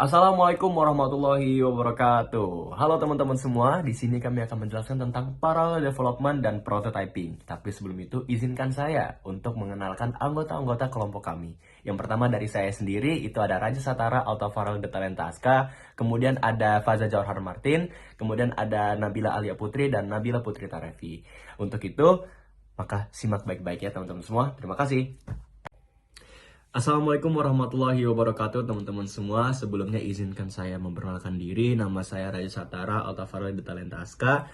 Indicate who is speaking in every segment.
Speaker 1: Assalamualaikum warahmatullahi wabarakatuh. Halo teman-teman semua, di sini kami akan menjelaskan tentang parallel development dan prototyping. Tapi sebelum itu, izinkan saya untuk mengenalkan anggota-anggota kelompok kami. Yang pertama dari saya sendiri, itu ada Raja Satara Altafarel de Talentaska, kemudian ada Faza Jauhar Martin, kemudian ada Nabila Alia Putri, dan Nabila Putri Tarevi. Untuk itu, maka simak baik-baik ya teman-teman semua. Terima kasih. Assalamualaikum warahmatullahi wabarakatuh teman-teman semua. Sebelumnya izinkan saya memperkenalkan diri. Nama saya Raja Satara Altafarel de Talentaska.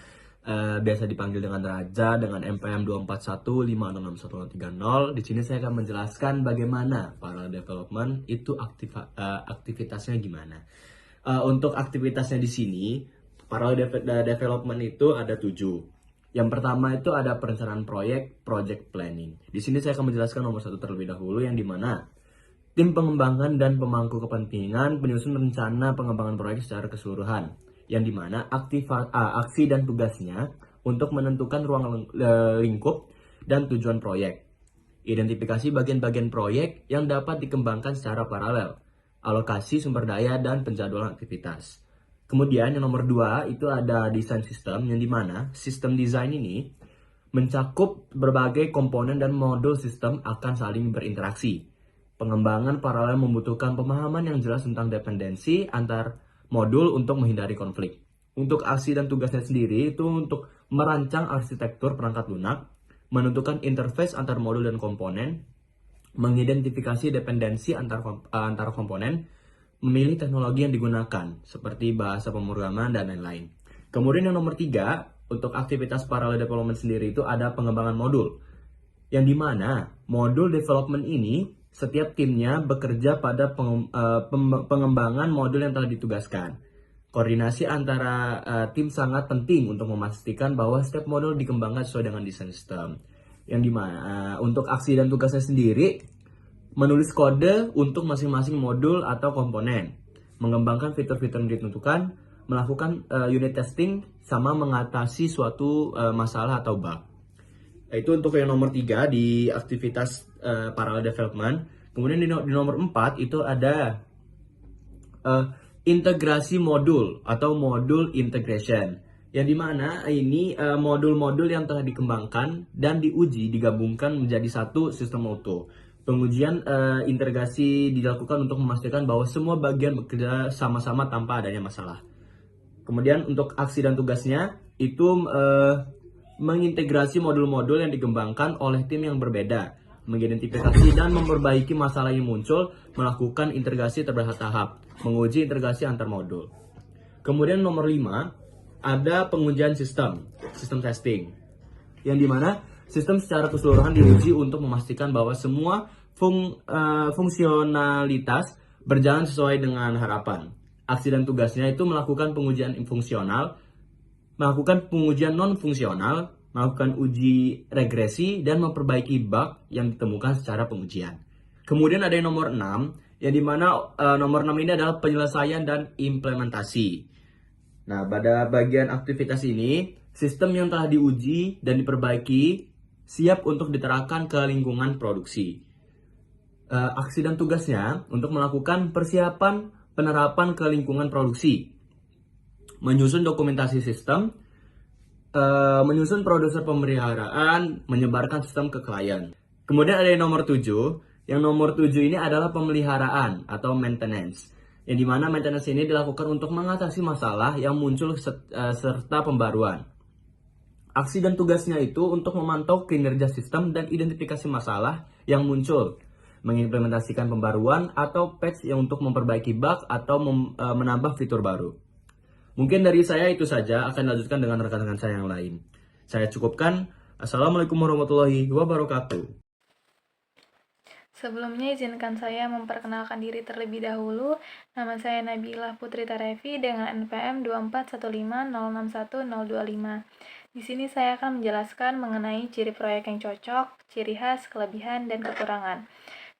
Speaker 1: Biasa dipanggil dengan Raja dengan NPM 241566130. Di sini saya akan menjelaskan bagaimana parallel development itu aktivitasnya gimana. Untuk aktivitasnya di sini, parallel development itu ada 7. Yang pertama itu ada perencanaan proyek, project planning. Di sini saya akan menjelaskan nomor 1 terlebih dahulu, yang dimana tim pengembangan dan pemangku kepentingan penyusun rencana pengembangan proyek secara keseluruhan. Yang dimana aksi dan tugasnya untuk menentukan ruang lingkup dan tujuan proyek. Identifikasi bagian-bagian proyek yang dapat dikembangkan secara paralel. Alokasi sumber daya dan penjadwalan aktivitas. Kemudian yang nomor 2 itu ada desain sistem, yang dimana sistem desain ini mencakup berbagai komponen dan modul sistem akan saling berinteraksi. Pengembangan paralel membutuhkan pemahaman yang jelas tentang dependensi antar modul untuk menghindari konflik. Untuk aksi dan tugasnya sendiri itu untuk merancang arsitektur perangkat lunak, menentukan interface antar modul dan komponen, mengidentifikasi dependensi antar komponen, memilih teknologi yang digunakan, seperti bahasa pemrograman dan lain-lain. Kemudian yang nomor 3, untuk aktivitas parallel development sendiri itu ada pengembangan modul. Yang dimana modul development ini, setiap timnya bekerja pada pengembangan modul yang telah ditugaskan. Koordinasi antara tim sangat penting untuk memastikan bahwa setiap modul dikembangkan sesuai dengan desain sistem. Yang dimana untuk aksi dan tugasnya sendiri, menulis kode untuk masing-masing modul atau komponen, mengembangkan fitur-fitur yang ditentukan, melakukan unit testing, sama mengatasi suatu masalah atau bug. Itu untuk yang nomor 3 di aktivitas parallel development. Kemudian di nomor 4 itu ada integrasi modul atau modul integration. Yang dimana ini modul-modul yang telah dikembangkan dan diuji digabungkan menjadi satu sistem auto. Pengujian integrasi dilakukan untuk memastikan bahwa semua bagian bekerja sama-sama tanpa adanya masalah. Kemudian untuk aksi dan tugasnya itu mengintegrasi modul-modul yang dikembangkan oleh tim yang berbeda, mengidentifikasi dan memperbaiki masalah yang muncul, melakukan integrasi bertahap, menguji integrasi antar modul. Kemudian nomor 5, ada pengujian sistem testing. Yang dimana sistem secara keseluruhan diuji untuk memastikan bahwa semua fungsionalitas berjalan sesuai dengan harapan. Aksi dan tugasnya itu melakukan pengujian fungsional, melakukan pengujian non-fungsional, melakukan uji regresi, dan memperbaiki bug yang ditemukan secara pengujian. Kemudian ada yang nomor 6, yang dimana nomor 6 ini adalah penyelesaian dan implementasi. Nah, pada bagian aktivitas ini, sistem yang telah diuji dan diperbaiki siap untuk diterapkan ke lingkungan produksi. Aksi dan tugasnya untuk melakukan persiapan penerapan ke lingkungan produksi, menyusun dokumentasi sistem, menyusun produser pemeliharaan, menyebarkan sistem ke klien. Kemudian ada yang nomor 7. Yang nomor 7 ini adalah pemeliharaan atau maintenance. Yang dimana maintenance ini dilakukan untuk mengatasi masalah yang muncul serta pembaruan. Aksi dan tugasnya itu untuk memantau kinerja sistem dan identifikasi masalah yang muncul, mengimplementasikan pembaruan atau patch yang untuk memperbaiki bug atau menambah fitur baru. Mungkin dari saya itu saja, akan dilanjutkan dengan rekan-rekan saya yang lain. Saya cukupkan. Assalamualaikum warahmatullahi wabarakatuh.
Speaker 2: Sebelumnya izinkan saya memperkenalkan diri terlebih dahulu. Nama saya Nabila Putri Tarevi dengan NPM 24150610025. Di sini saya akan menjelaskan mengenai ciri proyek yang cocok, ciri khas, kelebihan, dan kekurangan.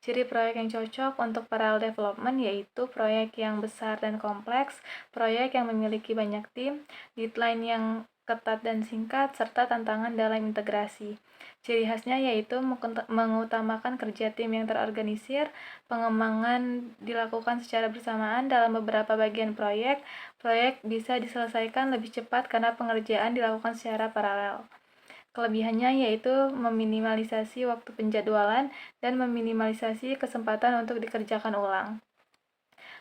Speaker 2: Ciri proyek yang cocok untuk parallel development yaitu proyek yang besar dan kompleks, proyek yang memiliki banyak tim, deadline yang ketat dan singkat, serta tantangan dalam integrasi. Ciri khasnya yaitu mengutamakan kerja tim yang terorganisir, pengembangan dilakukan secara bersamaan dalam beberapa bagian proyek. Proyek bisa diselesaikan lebih cepat karena pengerjaan dilakukan secara paralel. Kelebihannya yaitu meminimalisasi waktu penjadwalan dan meminimalisasi kesempatan untuk dikerjakan ulang.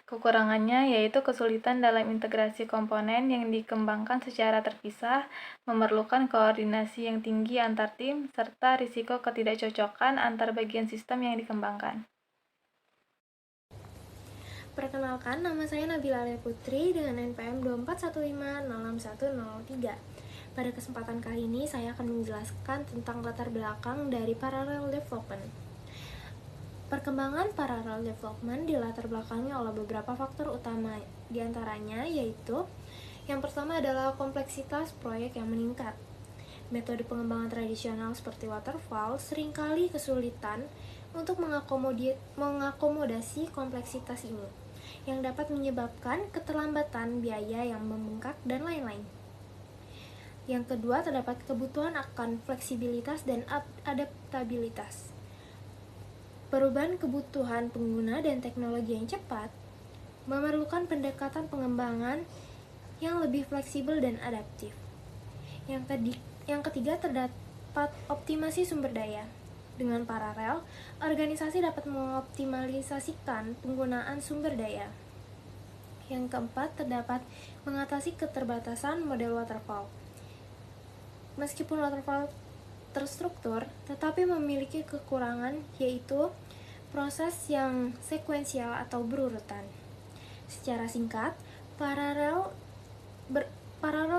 Speaker 2: Kekurangannya yaitu kesulitan dalam integrasi komponen yang dikembangkan secara terpisah, memerlukan koordinasi yang tinggi antar tim, serta risiko ketidakcocokan antar bagian sistem yang dikembangkan.
Speaker 3: Perkenalkan, nama saya Nabila Alia Putri dengan NPM 2415061003. Pada kesempatan kali ini, saya akan menjelaskan tentang latar belakang dari parallel development. Perkembangan parallel development dilatar belakangi oleh beberapa faktor utama, diantaranya yaitu yang pertama adalah kompleksitas proyek yang meningkat. Metode pengembangan tradisional seperti waterfall seringkali kesulitan untuk mengakomodasi kompleksitas ini, yang dapat menyebabkan keterlambatan biaya yang membengkak dan lain-lain. Yang kedua, terdapat kebutuhan akan fleksibilitas dan adaptabilitas. Perubahan kebutuhan pengguna dan teknologi yang cepat memerlukan pendekatan pengembangan yang lebih fleksibel dan adaptif. Yang ketiga, terdapat optimasi sumber daya. Dengan paralel, organisasi dapat mengoptimalisasikan penggunaan sumber daya. Yang keempat, terdapat mengatasi keterbatasan model waterfall. Meskipun waterfall terstruktur, tetapi memiliki kekurangan, yaitu proses yang sekuensial atau berurutan. Secara singkat, parallel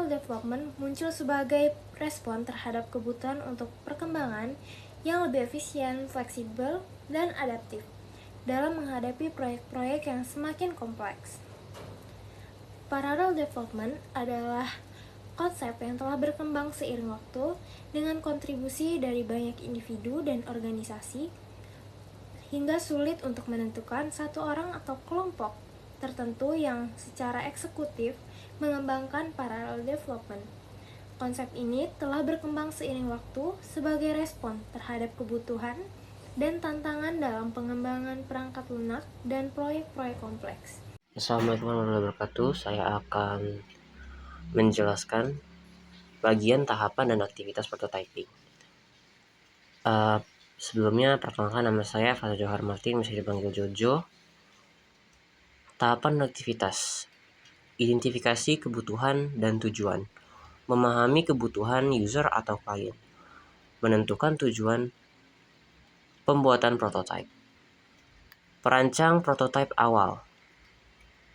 Speaker 3: development muncul sebagai respon terhadap kebutuhan untuk perkembangan yang lebih efisien, fleksibel, dan adaptif dalam menghadapi proyek-proyek yang semakin kompleks. Parallel development adalah konsep yang telah berkembang seiring waktu dengan kontribusi dari banyak individu dan organisasi, hingga sulit untuk menentukan satu orang atau kelompok tertentu yang secara eksekutif mengembangkan parallel development. Konsep ini telah berkembang seiring waktu sebagai respon terhadap kebutuhan dan tantangan dalam pengembangan perangkat lunak dan proyek-proyek kompleks.
Speaker 4: Assalamualaikum warahmatullahi wabarakatuh. Saya akan menjelaskan bagian tahapan dan aktivitas prototyping. Sebelumnya, perkenalkan, nama saya Fathul Johar Martin, bisa dipanggil Jojo. Tahapan dan aktivitas: identifikasi kebutuhan dan tujuan, memahami kebutuhan user atau klien, menentukan tujuan pembuatan prototype, perancang prototype awal,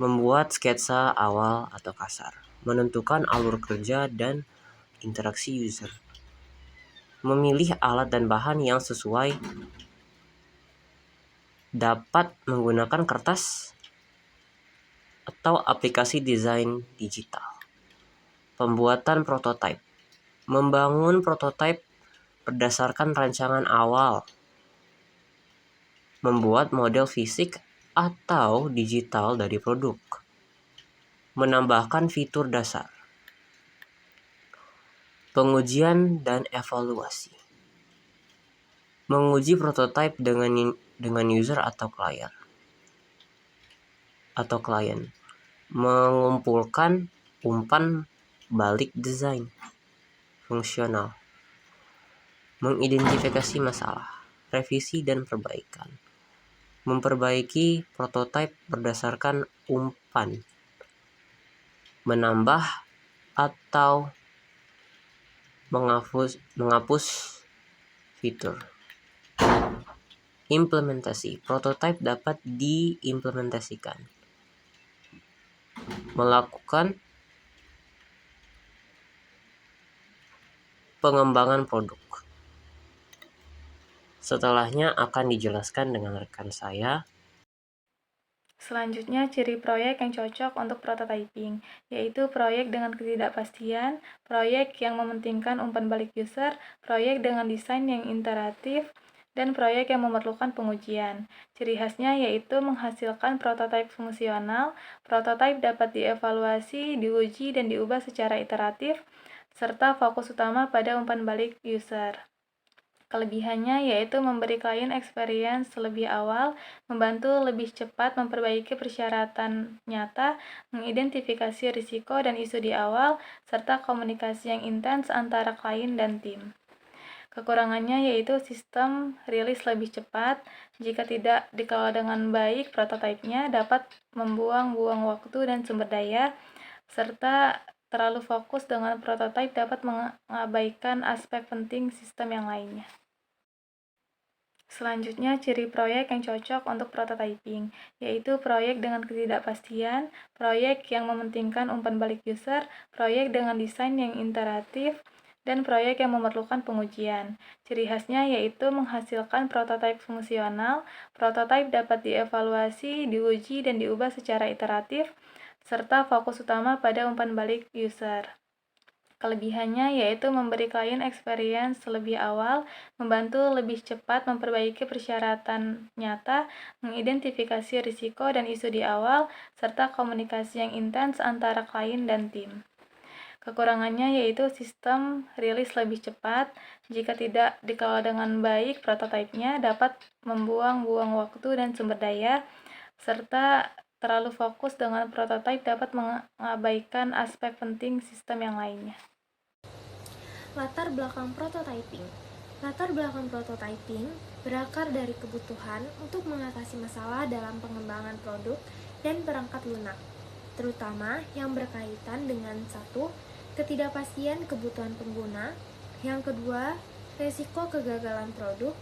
Speaker 4: membuat sketsa awal atau kasar, menentukan alur kerja dan interaksi user, memilih alat dan bahan yang sesuai, dapat menggunakan kertas atau aplikasi desain digital. Pembuatan prototype, membangun prototype berdasarkan rancangan awal, membuat model fisik atau digital dari produk, menambahkan fitur dasar, pengujian dan evaluasi, menguji prototipe dengan user atau klien, mengumpulkan umpan balik desain fungsional, mengidentifikasi masalah, revisi dan perbaikan, memperbaiki prototipe berdasarkan umpan, menambah atau menghapus fitur. Implementasi prototipe dapat diimplementasikan. Melakukan pengembangan produk. Setelahnya akan dijelaskan dengan rekan saya.
Speaker 2: Selanjutnya, ciri proyek yang cocok untuk prototyping, yaitu proyek dengan ketidakpastian, proyek yang mementingkan umpan balik user, proyek dengan desain yang iteratif, dan proyek yang memerlukan pengujian. Ciri khasnya yaitu menghasilkan prototipe fungsional. Prototipe dapat dievaluasi, diuji, dan diubah secara iteratif, serta fokus utama pada umpan balik user. Kelebihannya yaitu memberi klien experience lebih awal, membantu lebih cepat memperbaiki persyaratan nyata, mengidentifikasi risiko dan isu di awal, serta komunikasi yang intens antara klien dan tim. Kekurangannya yaitu sistem rilis lebih cepat. Jika tidak dikelola dengan baik, prototipenya dapat membuang-buang waktu dan sumber daya, serta terlalu fokus dengan prototipe dapat mengabaikan aspek penting sistem yang lainnya. Selanjutnya, ciri proyek yang cocok untuk prototyping, yaitu proyek dengan ketidakpastian, proyek yang mementingkan umpan balik user, proyek dengan desain yang iteratif, dan proyek yang memerlukan pengujian. Ciri khasnya yaitu menghasilkan prototipe fungsional, prototipe dapat dievaluasi, diuji, dan diubah secara iteratif, serta fokus utama pada umpan balik user. Kelebihannya yaitu memberi klien experience lebih awal, membantu lebih cepat memperbaiki persyaratan nyata, mengidentifikasi risiko dan isu di awal, serta komunikasi yang intens antara klien dan tim. Kekurangannya yaitu sistem rilis lebih cepat. Jika tidak dikelola dengan baik, prototipenya dapat membuang-buang waktu dan sumber daya, serta terlalu fokus dengan prototipe dapat mengabaikan aspek penting sistem yang lainnya.
Speaker 3: Latar belakang prototyping. Latar belakang prototyping berakar dari kebutuhan untuk mengatasi masalah dalam pengembangan produk dan perangkat lunak, terutama yang berkaitan dengan satu, ketidakpastian kebutuhan pengguna, yang kedua, resiko kegagalan produk,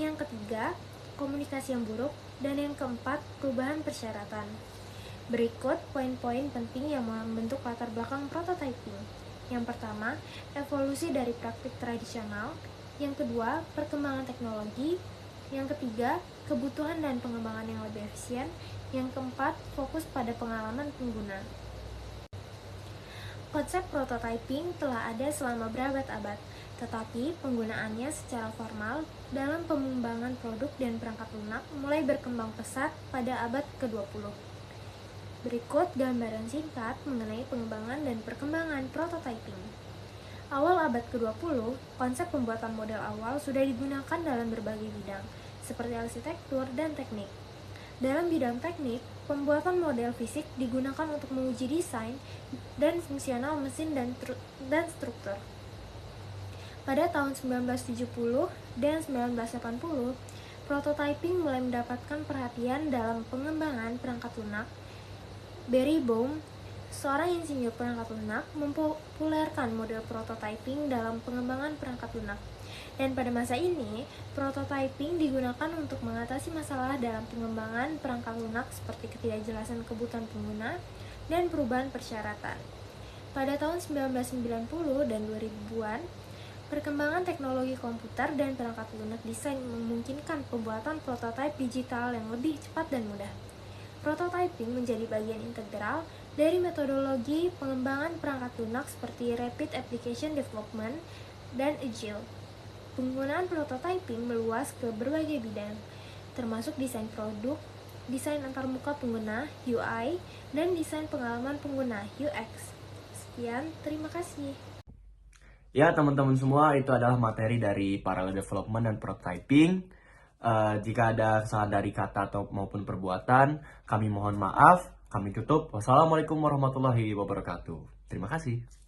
Speaker 3: yang ketiga, komunikasi yang buruk, dan yang keempat, perubahan persyaratan. Berikut poin-poin penting yang membentuk latar belakang prototyping. Yang pertama, evolusi dari praktik tradisional. Yang kedua, perkembangan teknologi. Yang ketiga, kebutuhan dan pengembangan yang lebih efisien. Yang keempat, fokus pada pengalaman pengguna. Konsep prototyping telah ada selama berabad-abad, tetapi penggunaannya secara formal dalam pengembangan produk dan perangkat lunak mulai berkembang pesat pada abad ke-20. Berikut gambaran singkat mengenai pengembangan dan perkembangan prototyping. Awal abad ke-20, konsep pembuatan model awal sudah digunakan dalam berbagai bidang, seperti arsitektur dan teknik. Dalam bidang teknik, pembuatan model fisik digunakan untuk menguji desain dan fungsional mesin dan struktur. Pada tahun 1970 dan 1980, prototyping mulai mendapatkan perhatian dalam pengembangan perangkat lunak. Barry Boehm, seorang insinyur perangkat lunak, mempopulerkan model prototyping dalam pengembangan perangkat lunak. Dan pada masa ini, prototyping digunakan untuk mengatasi masalah dalam pengembangan perangkat lunak seperti ketidakjelasan kebutuhan pengguna dan perubahan persyaratan. Pada tahun 1990 dan 2000-an, perkembangan teknologi komputer dan perangkat lunak desain memungkinkan pembuatan prototipe digital yang lebih cepat dan mudah. Prototyping menjadi bagian integral dari metodologi pengembangan perangkat lunak seperti Rapid Application Development dan Agile. Penggunaan prototyping meluas ke berbagai bidang, termasuk desain produk, desain antarmuka pengguna (UI), dan desain pengalaman pengguna (UX). Sekian, terima kasih.
Speaker 1: Ya, teman-teman semua, itu adalah materi dari parallel development dan prototyping. Jika ada kesalahan dari kata atau maupun perbuatan, kami mohon maaf. Kami tutup. Wassalamualaikum warahmatullahi wabarakatuh. Terima kasih.